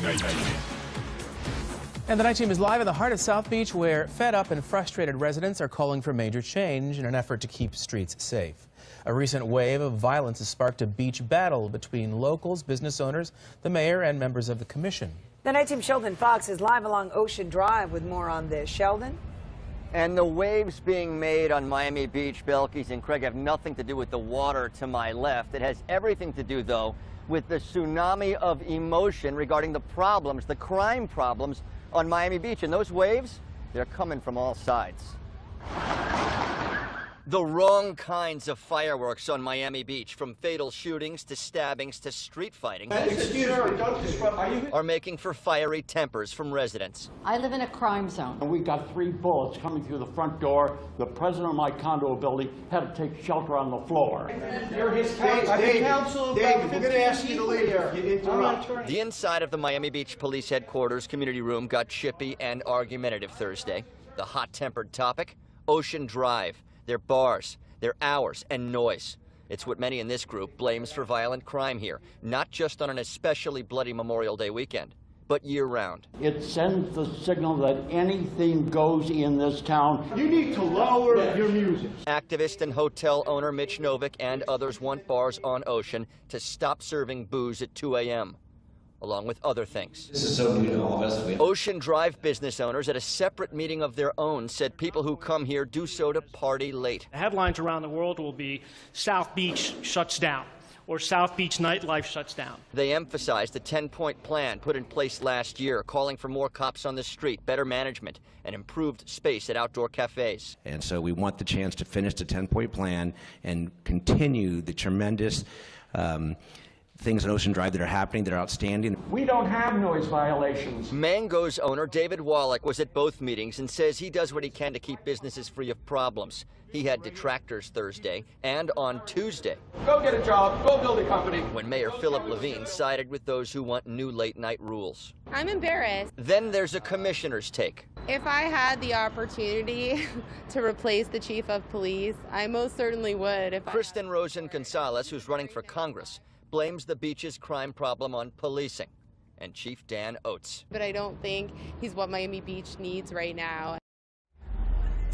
19. And the night team is live in the heart of South Beach, where fed up and frustrated residents are calling for major change in an effort to keep streets safe. A recent wave of violence has sparked a beach battle between locals, business owners, the mayor, and members of the commission. The night team Sheldon Fox is live along Ocean Drive with more on this. Sheldon? And the waves being made on Miami Beach, Belkis and Craig, have nothing to do with the water to my left. It has everything to do, though, with the tsunami of emotion regarding the problems, the crime problems on Miami Beach. And those waves, they're coming from all sides. The wrong kinds of fireworks on Miami Beach, from fatal shootings to stabbings to street fighting, are making for fiery tempers from residents. I live in a crime zone. We got 3 bullets coming through the front door. The president of my condo building had to take shelter on the floor. You're his counsel. David, we're going to ask you to leave. You interrupt. The inside of the Miami Beach Police Headquarters community room got chippy and argumentative Thursday. The hot-tempered topic? Ocean Drive. Their bars, their hours, and noise. It's what many in this group blames for violent crime here, not just on an especially bloody Memorial Day weekend, but year-round. It sends the signal that anything goes in this town. You need to lower your music. Activist and hotel owner Mitch Novick and others want bars on Ocean to stop serving booze at 2 a.m., along with other things. This is so new to all of us. Ocean Drive business owners at a separate meeting of their own said people who come here do so to party late. The headlines around the world will be South Beach shuts down or South Beach nightlife shuts down. They emphasized the 10-point plan put in place last year, calling for more cops on the street, better management, and improved space at outdoor cafes. And so we want the chance to finish the 10-point plan and continue the tremendous things on Ocean Drive that are happening, that are outstanding. We don't have noise violations. Mango's owner, David Wallach, was at both meetings and says he does what he can to keep businesses free of problems. He had detractors Thursday and on Tuesday. Go get a job. Go build a company. When Mayor Philip Levine sided with those who want new late-night rules. I'm embarrassed. Then there's a commissioner's take. If I had the opportunity to replace the chief of police, I most certainly would. Kristen Rosen Gonzalez, who's running for Congress, blames the beach's crime problem on policing, and Chief Dan Oates. But I don't think he's what Miami Beach needs right now.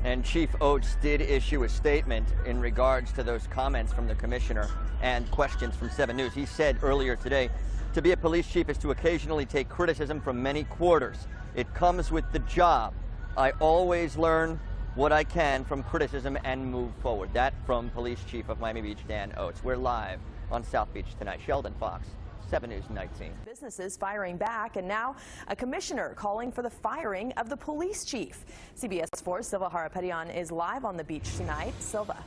And Chief Oates did issue a statement in regards to those comments from the commissioner and questions from 7 News. He said earlier today, to be a police chief is to occasionally take criticism from many quarters. It comes with the job. I always learn what I can from criticism and move forward. That from Police Chief of Miami Beach, Dan Oates. We're live on South Beach tonight. Sheldon Fox, 7 News 19. Businesses firing back, and now a commissioner calling for the firing of the police chief. CBS 4's Silva Harapetian is live on the beach tonight. Silva.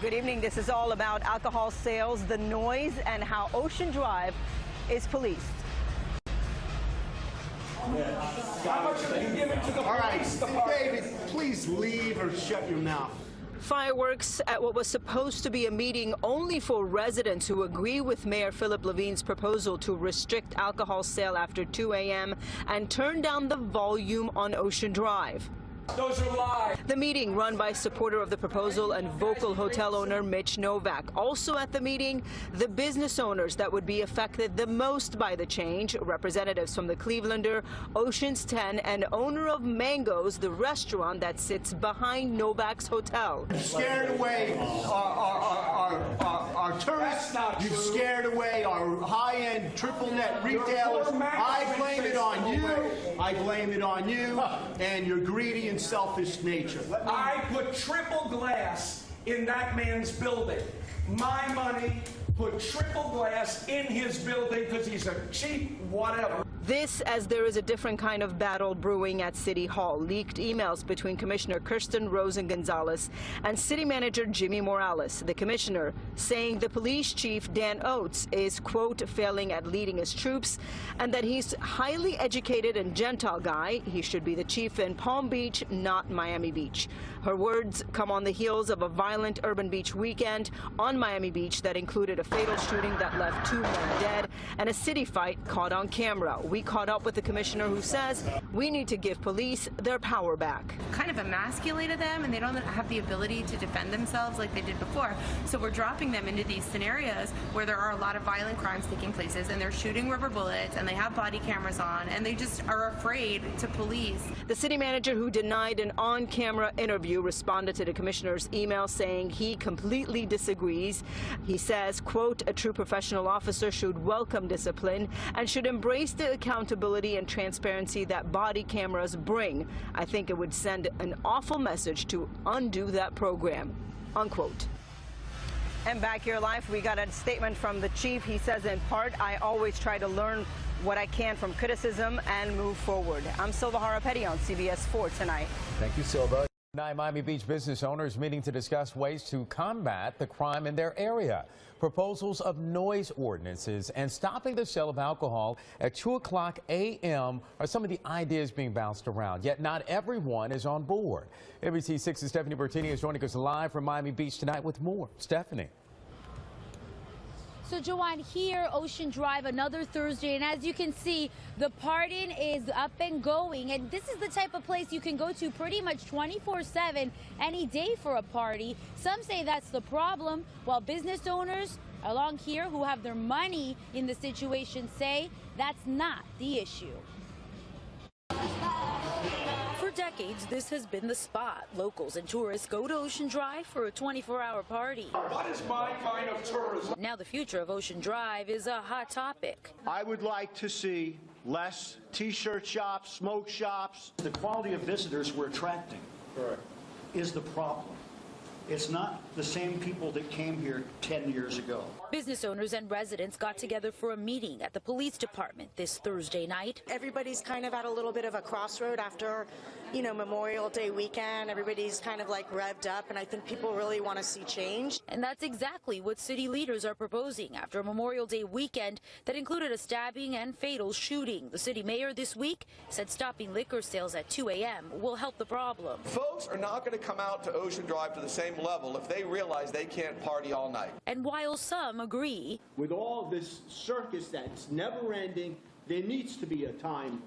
Good evening. This is all about alcohol sales, the noise, and how Ocean Drive is policed. How much are you giving to the police department? David, please leave or shut your mouth. Fireworks at what was supposed to be a meeting only for residents who agree with Mayor Philip Levine's proposal to restrict alcohol sale after 2 a.m. and turn down the volume on Ocean Drive. Those are lies. The meeting, run by supporter of the proposal and vocal hotel owner Mitch Novak. Also at the meeting, the business owners that would be affected the most by the change, representatives from the Clevelander, Ocean's 10, and owner of Mango's, the restaurant that sits behind Novak's hotel. You scared away our tourists. You've scared away our high-end triple net retailers. I blame it on you. I blame it on you and your greedy and selfish nature. I put triple glass in that man's building. My money put triple glass in his building because he's a cheap whatever. This as there is a different kind of battle brewing at City Hall. Leaked emails between Commissioner Kristen Rosen Gonzalez and City Manager Jimmy Morales. The commissioner saying the police chief, Dan Oates, is, quote, failing at leading his troops and that he's highly educated and gentle guy. He should be the chief in Palm Beach, not Miami Beach. Her words come on the heels of a violent urban beach weekend on Miami Beach that included a fatal shooting that left 2 men dead and a city fight caught on camera. We caught up with the commissioner, who says we need to give police their power back. Kind of emasculated them, and they don't have the ability to defend themselves like they did before. So we're dropping them into these scenarios where there are a lot of violent crimes taking places, and they're shooting rubber bullets, and they have body cameras on, and they just are afraid to police. The city manager, who denied an on-camera interview, responded to the commissioner's email saying he completely disagrees. He says, quote, a true professional officer should welcome discipline and should embrace the accountability and transparency that body cameras bring. I think it would send an awful message to undo that program, unquote. And back here live, we got a statement from the chief. He says, in part, I always try to learn what I can from criticism and move forward. I'm Silva Harapeti on CBS 4 tonight. Thank you, Silva. Tonight, Miami Beach business owners meeting to discuss ways to combat the crime in their area. Proposals of noise ordinances and stopping the sale of alcohol at 2:00 a.m. are some of the ideas being bounced around, yet not everyone is on board. ABC 6's Stephanie Bertini is joining us live from Miami Beach tonight with more. Stephanie. So, Joanne, here, Ocean Drive, another Thursday, and as you can see, the partying is up and going, and this is the type of place you can go to pretty much 24/7 any day for a party. Some say that's the problem, while business owners along here who have their money in the situation say that's not the issue. For decades, this has been the spot. Locals and tourists go to Ocean Drive for a 24-hour party. What is my kind of tourism? Now the future of Ocean Drive is a hot topic. I would like to see less T-shirt shops, smoke shops. The quality of visitors we're attracting is the problem. It's not the same people that came here 10 years ago. Business owners and residents got together for a meeting at the police department this Thursday night. Everybody's kind of at a little bit of a crossroad after, Memorial Day weekend. Everybody's kind of like revved up, and I think people really want to see change. And that's exactly what city leaders are proposing after a Memorial Day weekend that included a stabbing and fatal shooting. The city mayor this week said stopping liquor sales at 2 a.m. will help the problem. Folks are not going to come out to Ocean Drive to the same level if they realize they can't party all night. And while some agree, with all this circus that's never ending, there needs to be a time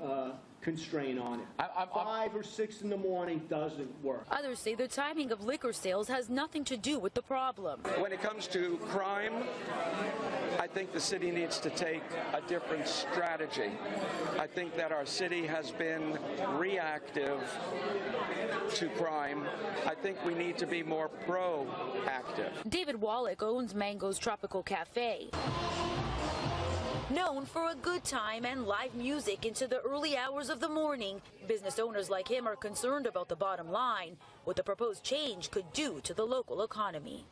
constraint on it. 5 or 6 in the morning doesn't work. Others say the timing of liquor sales has nothing to do with the problem. When it comes to crime, I think the city needs to take a different strategy. I think that our city has been reactive to crime. I think we need to be more proactive. David Wallach owns Mango's Tropical Cafe. Known for a good time and live music into the early hours of the morning, business owners like him are concerned about the bottom line, what the proposed change could do to the local economy.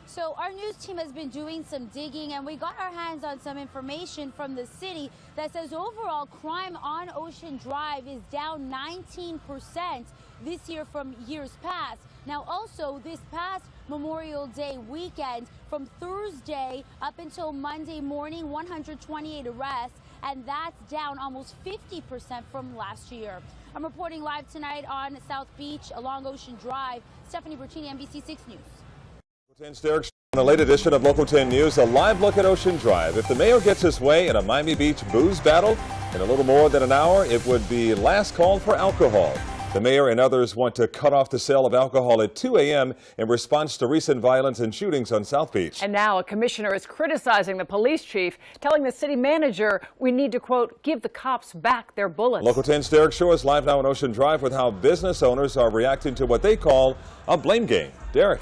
So our news team has been doing some digging, and we got our hands on some information from the city that says overall crime on Ocean Drive is down 19% this year from years past. Now also this past Memorial Day weekend, from Thursday up until Monday morning, 128 arrests, and that's down almost 50% from last year. I'm reporting live tonight on South Beach along Ocean Drive. Stephanie Bertini, NBC 6 News. Local 10's Derek on the late edition of Local 10 News, a live look at Ocean Drive. If the mayor gets his way in a Miami Beach booze battle in a little more than an hour, it would be last call for alcohol. The mayor and others want to cut off the sale of alcohol at 2 a.m. in response to recent violence and shootings on South Beach. And now a commissioner is criticizing the police chief, telling the city manager we need to, quote, give the cops back their bullets. Local 10's Derek Shaw is live now on Ocean Drive with how business owners are reacting to what they call a blame game. Derek.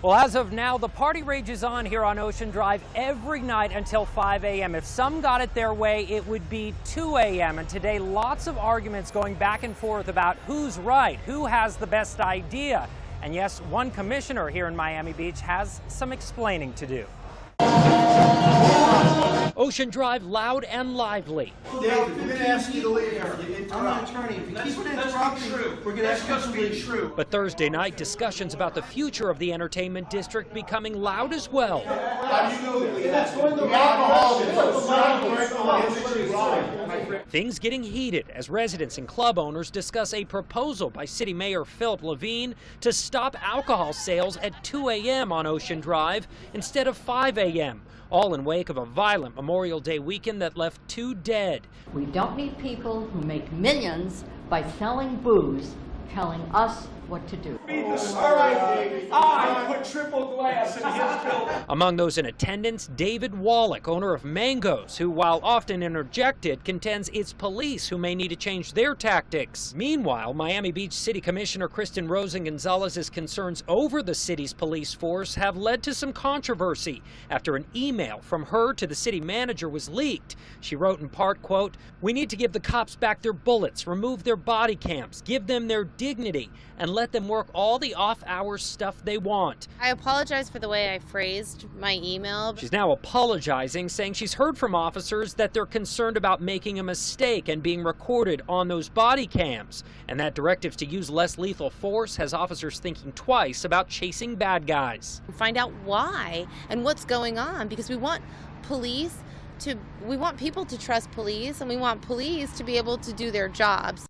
Well, as of now, the party rages on here on Ocean Drive every night until 5 a.m. If some got it their way, it would be 2 a.m. And today, lots of arguments going back and forth about who's right, who has the best idea. And yes, one commissioner here in Miami Beach has some explaining to do. Ocean Drive loud and lively. David, we're going to ask you to leave here. I'm an attorney. If you keep on interrupting, we're going to ask you to leave. But Thursday night, discussions about the future of the entertainment district becoming loud as well. Things getting heated as residents and club owners discuss a proposal by City Mayor Philip Levine to stop alcohol sales at 2 a.m. on Ocean Drive instead of 5 a.m. all in wake of a violent Memorial Day weekend that left 2 dead. We don't need people who make millions by selling booze telling us what to do. All right, I put triple glass in his building. Among those in attendance, David Wallach, owner of Mangoes, who, while often interjected, contends it's police who may need to change their tactics. Meanwhile, Miami Beach City Commissioner Kristen Rosen-Gonzalez's concerns over the city's police force have led to some controversy after an email from her to the city manager was leaked. She wrote in part, quote, "We need to give the cops back their bullets, remove their body cams, give them their dignity, and let them work all the off-hours stuff they want." I apologize for the way I phrased my email. She's now apologizing, saying she's heard from officers that they're concerned about making a mistake and being recorded on those body cams, and that directives to use less lethal force has officers thinking twice about chasing bad guys. Find out why and what's going on, because we want people to trust police, and we want police to be able to do their jobs.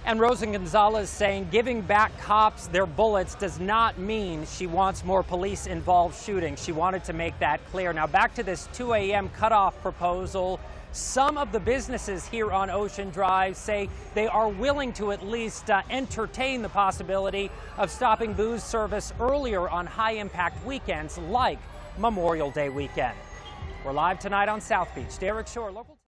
And Rosen-Gonzalez saying giving back cops their bullets does not mean she wants more police-involved shootings. She wanted to make that clear. Now back to this 2 a.m. cutoff proposal. Some of the businesses here on Ocean Drive say they are willing to at least entertain the possibility of stopping booze service earlier on high-impact weekends like Memorial Day weekend. We're live tonight on South Beach. Derek Shore, local.